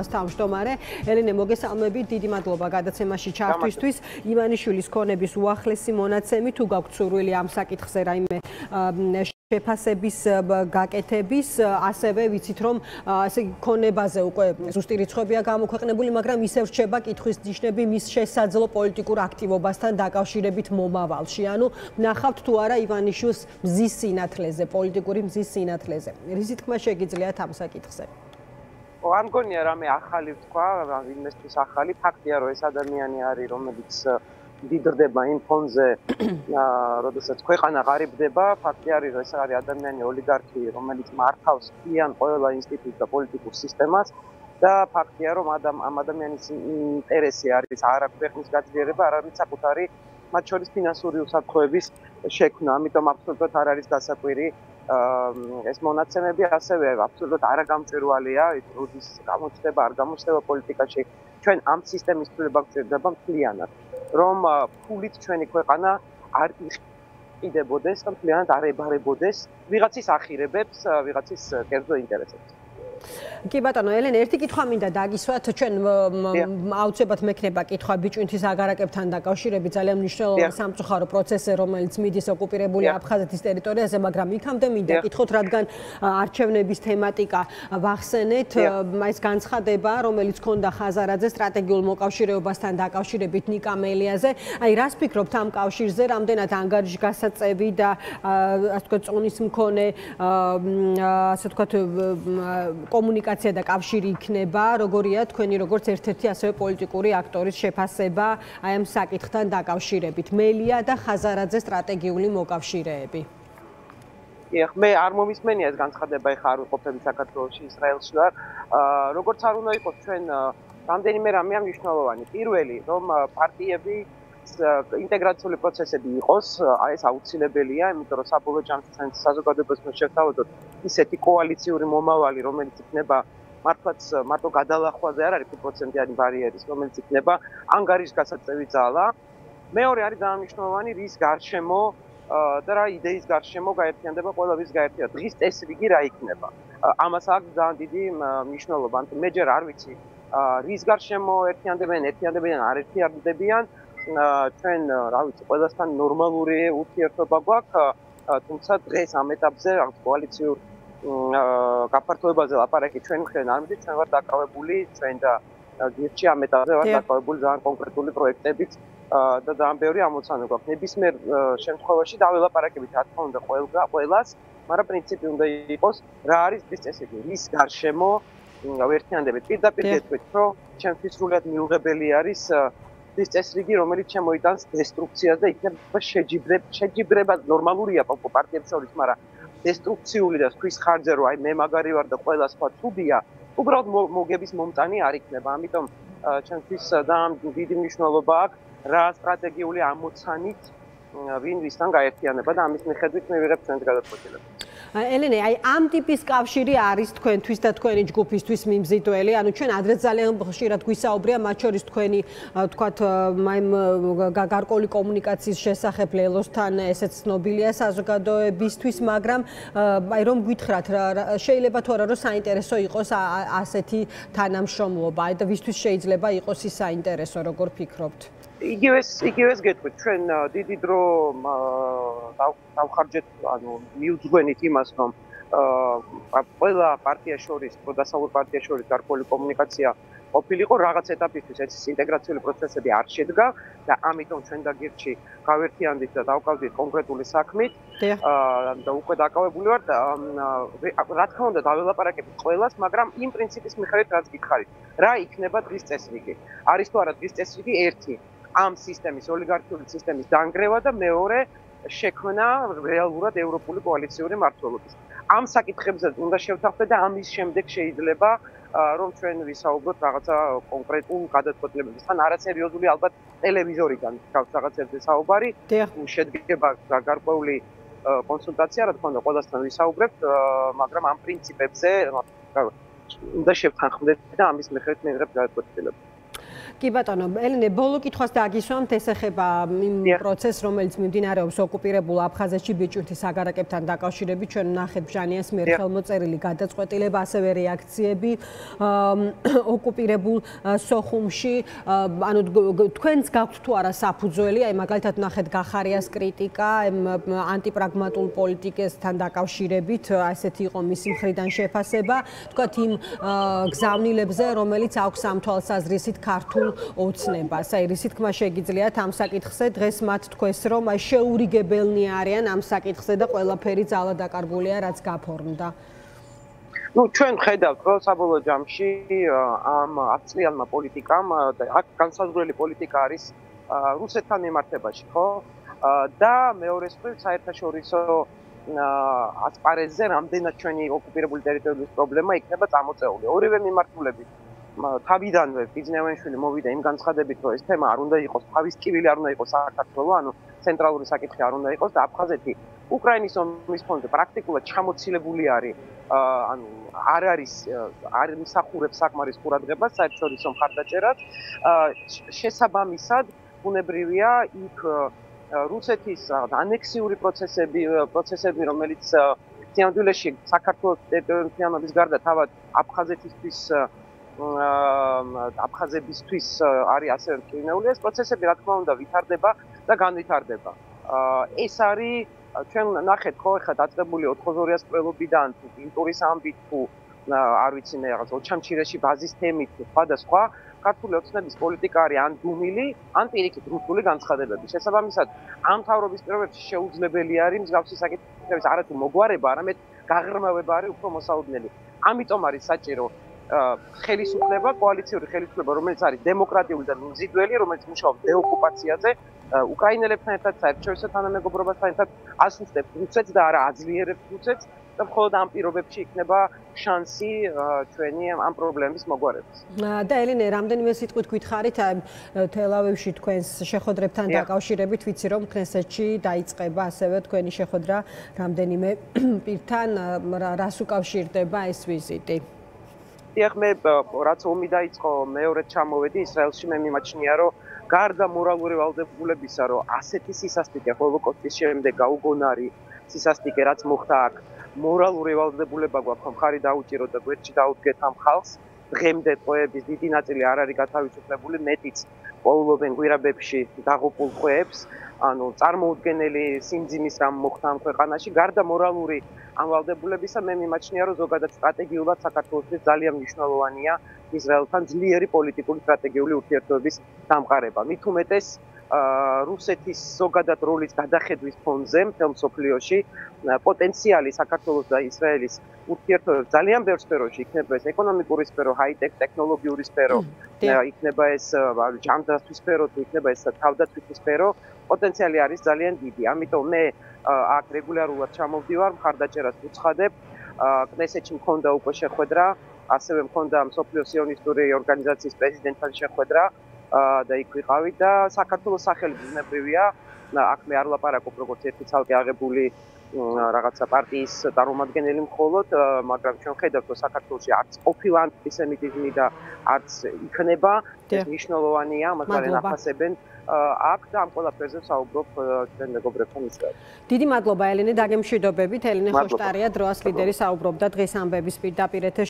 თავმჯდომარე ელენე მოგესალმებით, დიდი მადლობა გადაცემაში ჩართვისთვის. ივანიშვილის ქონების უახლესი მონაცემი თუ გაქვთ სურვილი ამ საკითხზე რაიმე შეფასების გაკეთების, ასევე ვიცით რომ ასე ქონებაზე უკვე ზუსტი რიცხვებია გამოქვეყნებული, მაგრამ ისევ რჩება კითხვის ნიშნები მის შესაძლო პოლიტიკურ აქტივობასთან დაკავშირებით მომავალში. ანუ ნახავთ თუ არა ივანიშვილს მზის სინათლეზე, პოლიტიკური მზის სინათლეზე. რისი თქმა შეგიძლიათ ამ საკითხზე? არ მგონია რამე ახალი თქვა, იმისთვის ახალი ფაქტია, რომ ეს ადამიანი არის, რომელიც დიდრდება იმ ფონზე, როდესაც ქვეყანა ღარიბდება, ფაქტი არის, რომ ეს არის ადამიანი ოლიგარქი, რომელიც მართავს მთლიან ყველა ინსტიტუტს და პოლიტიკურ სისტემას და ფაქტია, რომ ამ ადამიანის ინტერესი არის არა ქვეყნის გაძლიერება, არამედ საკუთარი მათ შორის ფინანსური უსაფრთხოების შექმნა, ამიტომ აბსოლუტურად არ არის გასაკვირი ეს მონაცემები, ასევე აბსოლუტურად არაგამჭვირვალეა, როდის გამოჩნდება, არ გამოჩნდება პოლიტიკაში, ჩვენ ამ სისტემის ცვლილება გვჭირდება მთლიანად, რომ ფულით ჩვენი ქვეყანა არ იყიდებოდეს და მთლიანად არ ებარებოდეს ვიღაცის ახირებებს, ვიღაცის კერძო ინტერესებს. კი ბატონო, ელენე, ერთი კითხვა მინდა დაგისვათ, ჩვენ აუცილებლად მექნება კითხვა ბიჭვინთის აგარაკებთან დაკავშირებით, ძალიან მნიშვნელოვანი სამწუხარო პროცესი, რომელიც მიდის ოკუპირებული აფხაზეთის ტერიტორიაზე, მაგრამ იქამდე მინდა კითხოთ, რადგან არჩევნების თემატიკა ვახსენეთ, ეს განცხადება, რომელიც ჰქონდა ხაზარაძე სტრატეგიულ მოკავშირეობასთან დაკავშირებით ნიკა მელიაზე, აი რას ფიქრობთ ამ კავშირზე, რამდენად ანგარიშგასაწევი და ასე ვთქვათ, წონის მქონე, ასე ვთქვათ, კომუნიკაცია და კავშირი იქნება, როგორია თქვენი როგორც ერთ-ერთი ასევე პოლიტიკური აქტორის შეფასება აი ამ საკითხთან დაკავშირებით. მელია და ხაზარაძე სტრატეგიული მოკავშირეები. მე არ მომისმენია ეს განცხადება, ეხლა არ ვიყოფები საქართველოში, ისრაელში ვარ. როგორც არ უნდა იყოს ჩვენ რამდენიმე რამეა მნიშვნელოვანი. პირველი, რომ პარტიები ინტეგრაციული პროცესები იყოს, ეს აუცილებელია, იმიტომ რომ საბოლოო ჯამში ჩვენ საზოგადოებას უნდა შევთავაზოთ ისეთი კოალიციური მომავალი, რომელიც იქნება მართლაც მარტო გადალახვაზე არ არის 5%-იანი ბარიერის, რომელიც იქნება ანგარიშგასაწევი ძალა. მეორე არის ძალიან მნიშვნელოვანი, რის გარშემო და რა იდეის გარშემო გაერთიანდება ყველა ვის გაერთიანება. დღის წესრიგი რა იქნება. ამას აქვს ძალიან დიდი მნიშვნელობა. მე ჯერ არ ვიცი რის გარშემო ერთიანდებიან ან არ ერთიანდებიან. ჩვენ რა ვიცი, ყველასთან ნორმალური ურთიერთობა გვაქვს, თუმცა დღეს ამ ეტაპზე კოალიციურ გაფართოებაზე ლაპარაკი ჩვენ მხრიდან არ მიდის, ჩვენ ვართ დაკავებული, ჩვენ და გირჩი ამ ეტაპზე ვართ დაკავებული ძალიან კონკრეტული პროექტებით და ძალიან ბევრი ამოცანა გვაქვს. ნებისმიერ შემთხვევაში დაველაპარაკებით, რა თქმა უნდა, ყველას, მაგრამ პრინციპი უნდა იყოს, რა არის დღის წესრიგი, რის გარშემო ვერთიანდებით. პირდაპირ გეტყვით, რომ ჩემთვის სრულად მიუღებელი არის ის წესრიგი, რომელიც შემოიტანს დესტრუქციას და იქნება შეჯიბრება ნორმალურია პარტიებს შორის, მაგრამ დესტრუქციული და სხვის ხარჯზე რომ აი მე მაგარი ვარ და ყველა სხვა ცუდია, უბრალოდ მოგების მომტანი არ იქნება. ამიტომ ჩემთვის ძალიან დიდი მნიშვნელობა აქვს რა სტრატეგიული ამოცანით ვინ ვისთან გაერთიანება და ამის მიხედვით მე ვიღებ ჩვენს გადაწყვეტილებას. ელენე, აი ამ ტიპის კავშირი არის თქვენთვის და თქვენი ჯგუფისთვის მიმზიდველი. ანუ ჩვენ ადრე ძალიან ხშირად გვისაუბრია მათ შორის თქვენი ვთქვათ გარკვეული კომუნიკაციის შესახებ ლელოსთან, ესეც ცნობილია საზოგადოებისთვის, მაგრამ აი რომ გითხრათ, შეიძლება თუ არა რომ საინტერესო იყოს ასეთი თანამშრომლობა, აი და ვისთვის შეიძლება იყოს ის საინტერესო, როგორ ფიქრობთ? იგივეს გეტყვით, ჩვენ დიდი დრო დავხარჯეთ, ანუ მიუძღვენით იმას, რომ ყველა პარტიას შორის, დასავლურ პარტიას შორის გარკვეული კომუნიკაცია ყოფილიყო, რაღაც ეტაპისთვის ეს ინტეგრაციული პროცესები არ შედგა და ამიტომ ჩვენ და გირჩი გავერთიანდით და დავკავდით კონკრეტული საქმით და უკვე დაკავებული ვართ. რა თქმა უნდა, დაველაპარაკებით ყველას, მაგრამ იმ პრინციპის მიხედვით, რაც გითხარით, რა იქნება დღის წესრიგი. არის თუ არა დღის წესრიგი ერთი ამ სისტემის, ოლიგარქიული სისტემის დანგრევა და მეორე შექმნა რეალურად ევროპული კოალიციური მმართველობის. ამ საკითხებზე უნდა შევთანხმდეთ და ამის შემდეგ შეიძლება რომ ჩვენ ვისაუბროთ რაღაცა კონკრეტულ გადაწყვეტილებებთან, არასერიოზული ალბათ ტელევიზორიდან გავს რაღაცებზე საუბარი, შედგება გარკვეული კონსულტაცია, რა თქმა უნდა, ყველასთან ვისაუბრებთ, მაგრამ ამ პრინციპებზე უნდა შევთანხმდეთ და ამის მიხედვით მივიღებთ გადაწყვეტილებას. კი ბატონო, ელენე, ბოლო კითხვას დაგისვამთ, ეს ეხება იმ პროცესს, რომელიც მიმდინარეობს ოკუპირებულ აფხაზეთში ბიჭვინთის აგარაკებთან დაკავშირებით. ჩვენ ვნახეთ ბჟანიას მიერ ხელმოწერილი გადაწყვეტილება, ასევე რეაქციები ოკუპირებულ სოხუმში. ანუ თქვენს გაქვთ თუ არა საფუძველი, აი მაგალითად ვნახეთ გახარიას კრიტიკა ანტიპრაგმატულ პოლიტიკასთან დაკავშირებით, ასეთი იყო მისი მხრიდან შეფასება, თქვათ იმ გზავნილებზე, რომელიც აქვს ამ თვალსაზრისით ქართულ ოცნებას. აი რისი თქმა შეგიძლიათ ამ საკითხზე, დღეს მათ თქვეს, რომ აი შეურიგებელნი არიან ამ საკითხზე და ყველაფერი ძალადაკარგულია, რაც გაფორმდა. ნუ ჩვენ ხედავთ, რომ საბოლოო ჯამში ამ 10 წლიანმა პოლიტიკამ აქ განსაზღვრელი პოლიტიკა არის რუსეთთან მიმართებაში, ხო? და მეორე მხრივ საერთაშორისო ასპარეზზე რამდენად ჩვენი ოკუპირებული ტერიტორიის პრობლემა იქნება წამოწეული. ორივე მიმართულებით თავიდანვე ბიზნევენშვილი მოვიდა იმ განცხადებით, რომ ეს თემა არ უნდა იყოს, თავის კივილი არ უნდა იყოს საქართველო, ანუ ცენტრალური საკითხი არ უნდა იყოს და აფხაზეთი უკრაინის ომის ფონზე პრაქტიკულად ჩამოცილებული არის, ანუ არ მსახურებს საკმარის ყურადღებას საერთაშორისო მხარდაჭერას. შესაბამისად, ბუნებრივია იქ რუსეთის ანექსიური პროცესები, რომელიც სინამდვილეში საქართველოს ტერიტორიის მთლიანობის გარდა თავად აფხაზეთისთვის აფხაზებისთვის არის ასევე მტკივნეული. ეს პროცესები რა თქმა უნდა ვითარდება და განვითარდება. ეს არის ჩვენ ნახეთ ხო ხა დაწყებული 9200-ას ყველობიდან თუ ინტურის ამბით თუ არ ვიცი მე რაღაც ოჩამჩირეში ბაზის თემით სხვადასხვა ქართული ოცნების პოლიტიკა არის ან დუმილი, ან პირიქით რუსული განცხადებები. შესაბამისად, ამ თავრობის პირობებში შეუძლებელი არის მსგავსი საკითხების არათუ მოგვარება, არამედ გაღრმავება არის უფრო მოსაოდნელი. ამიტომ არის საჭირო ხელისუფლება, კოალიციური ხელისუფლება, რომელიც არის დემოკრატიული და მიზიდველი, რომელიც მუშაობს დეოკუპაციაზე, უკრაინელებთან ერთად, საერთაშორისო თანამეგობრობასთან ერთად ასუსტებს რუსეთს და არა აძლიერებს რუსეთს და მხოლოდ ამ პირობებში იქნება შანსი ჩვენი ამ პრობლემის მოგვარების. და ელენე, რამდენიმე სიტყვით გითხარით თელ-ავივში თქვენს შეხვედრებთან დაკავშირებით, ვიცი რომ ქნესეთში დაიწყება ასევე თქვენი შეხვედრა რამდენიმე პირთან, რას უკავშირდება ეს ვიზიტი? დიახ, მე რაც ომი დაიწყო, მეორედ ჩამოვედი ისრაელში, მე მიმაჩნია, რომ გარდა მორალური ვალდებულებისა, რომ ასეთი სისასტიკე ჰოლოკოსტის შემდეგ გაუგონარი სისასტიკე, რაც მოხდა აქ, მორალური ვალდებულება გვაქვს მხარი დაუჭიროთ და გვერდში დაუდგეთ ამ ხალხს. დღემდე ტყვეების დიდი ნაწილი არ არის გათავისუფლებული, მეტიც პოულობენ გვირაბებში დაღუპულ ტყვეებს, ანუ წარმოუდგენელი სიმძიმის რამ მოხდა ამ ქვეყანაში. გარდა მორალური ამ ვალდებულებისა, მე მიმაჩნია, რომ ზოგადად სტრატეგიულად საქართველოსთვის ძალიან მნიშვნელოვანია ისრაელთან ძლიერი პოლიტიკური სტრატეგიული ურთიერთობების დამყარება. მით უმეტეს რუსეთის ზოგადად როლის გადახედვის ფონზე მთელ მსოფლიოში პოტენციალი საქართველოს და ისრაელის ურთიერთობებს ძალიან ბევრ სფეროში, იქნება ეს ეკონომიკური სფერო, ჰაი-ტექ ტექნოლოგიური სფერო, იქნება ეს ჯანდაცვის სფერო, თუ იქნება ეს თავდაცვითი სფერო, პოტენციალი არის ძალიან დიდი. ამიტომ მე აქ რეგულარულად ჩამოვდივარ, მხარდაჭერას ვუცხადებ. კნესეთში მქონდა უკვე შეხვედრა, ასევე მქონდა მსოფლიო სიონისტური ორგანიზაციის პრეზიდენტთან შეხვედრა და იქ ვიყავი და საქართველოს სახელი ბუნებრივია. აქ მე არ ლაპარაკობ როგორც ერთი ცალკე აღებული რაღაცა პარტიის წარმომადგენელი მხოლოდ, მაგრამ ჩვენ ხედავთ, რომ საქართველოში არც ყოფილა ანტისემიტიზმი და არც იქნება, ეს მნიშვნელოვანია, ამას ძალიან აფასებენ. აქ და ამ ყველაფერზე საუბრობ ჩვენ მეგობრებთან ისრაელში. დიდი მადლობა ელენე, დაგემშვიდობებით. ელენე ხოშტარია, დროას ლიდერი, საუბრობდა დღეს ამბების პირდაპირ ეთერში.